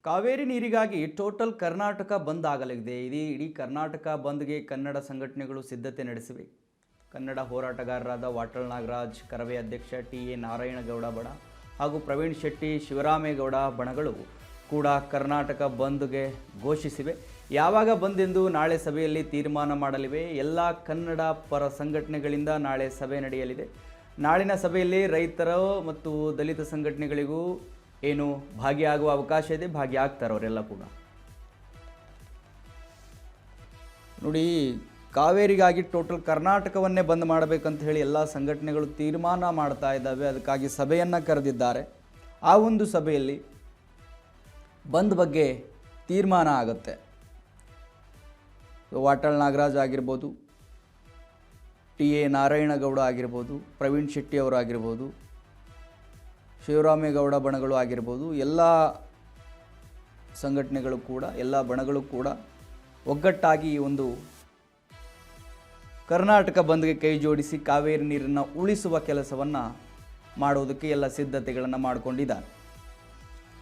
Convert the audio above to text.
ಕಾವೇರಿ ನೀರಿಗಾಗಿ ಟೋಟಲ್ ಕರ್ನಾಟಕ ಬಂದ್ ಆಗಲಿದೆ. ಇಡೀ ಕರ್ನಾಟಕ ಬಂದ್ಗೆ ಕನ್ನಡ ಸಂಘಟನೆಗಳು ಸಿದ್ಧತೆ ನಡೆಸಿವೆ. ಕನ್ನಡ ಹೋರಾಟಗಾರರಾದ ವಾಟಾಳ್ ನಾಗರಾಜ್, ಕರವೇ ಅಧ್ಯಕ್ಷ ಟಿ.ಎ. ನಾರಾಯಣಗೌಡ ಬಣ ಹಾಗೂ ಪ್ರವೀಣ್ ಶೆಟ್ಟಿ, ಶಿವರಾಮೇಗೌಡ ಬಣಗಳು ಕೂಡ ಕರ್ನಾಟಕ ಬಂದ್ಗೆ ಘೋಷಿಸಿವೆ. ಯಾವಾಗ ಬಂದ್ ಎಂದು ನಾಳೆ ಸಭೆಯಲ್ಲಿ ತೀರ್ಮಾನ ಮಾಡಲಿವೆ. ಎಲ್ಲ ಕನ್ನಡ ಪರ ಸಂಘಟನೆಗಳಿಂದ ನಾಳೆ ಸಭೆ ನಡೆಯಲಿದೆ. ನಾಳಿನ ಸಭೆಯಲ್ಲಿ ರೈತರ ಮತ್ತು ದಲಿತ ಸಂಘಟನೆಗಳಿಗೂ ಏನು ಭಾಗಿಯಾಗುವ ಅವಕಾಶ ಇದೆ, ಭಾಗಿಯಾಗ್ತಾರೆ ಅವರೆಲ್ಲ ಕೂಡ. ನೋಡಿ, ಕಾವೇರಿಗಾಗಿ ಟೋಟಲ್ ಕರ್ನಾಟಕವನ್ನೇ ಬಂದ್ ಮಾಡಬೇಕಂತ ಹೇಳಿ ಎಲ್ಲ ಸಂಘಟನೆಗಳು ತೀರ್ಮಾನ ಮಾಡ್ತಾ ಇದ್ದಾವೆ. ಅದಕ್ಕಾಗಿ ಸಭೆಯನ್ನು ಕರೆದಿದ್ದಾರೆ. ಆ ಒಂದು ಸಭೆಯಲ್ಲಿ ಬಂದ್ ಬಗ್ಗೆ ತೀರ್ಮಾನ ಆಗುತ್ತೆ. ವಾಟಾಳ್ ನಾಗರಾಜ್ ಆಗಿರ್ಬೋದು, ಟಿ.ಎ. ನಾರಾಯಣಗೌಡ ಆಗಿರ್ಬೋದು, ಪ್ರವೀಣ್ ಶೆಟ್ಟಿ ಅವರು ಆಗಿರ್ಬೋದು, ಶಿವರಾಮೇಗೌಡ ಬಣಗಳು ಆಗಿರ್ಬೋದು, ಎಲ್ಲ ಸಂಘಟನೆಗಳು ಕೂಡ, ಎಲ್ಲ ಬಣಗಳು ಕೂಡ ಒಗ್ಗಟ್ಟಾಗಿ ಈ ಒಂದು ಕರ್ನಾಟಕ ಬಂದ್ಗೆ ಕೈ ಜೋಡಿಸಿ ಕಾವೇರಿ ನೀರನ್ನು ಉಳಿಸುವ ಕೆಲಸವನ್ನು ಮಾಡೋದಕ್ಕೆ ಎಲ್ಲ ಸಿದ್ಧತೆಗಳನ್ನು ಮಾಡಿಕೊಂಡಿದ್ದಾರೆ.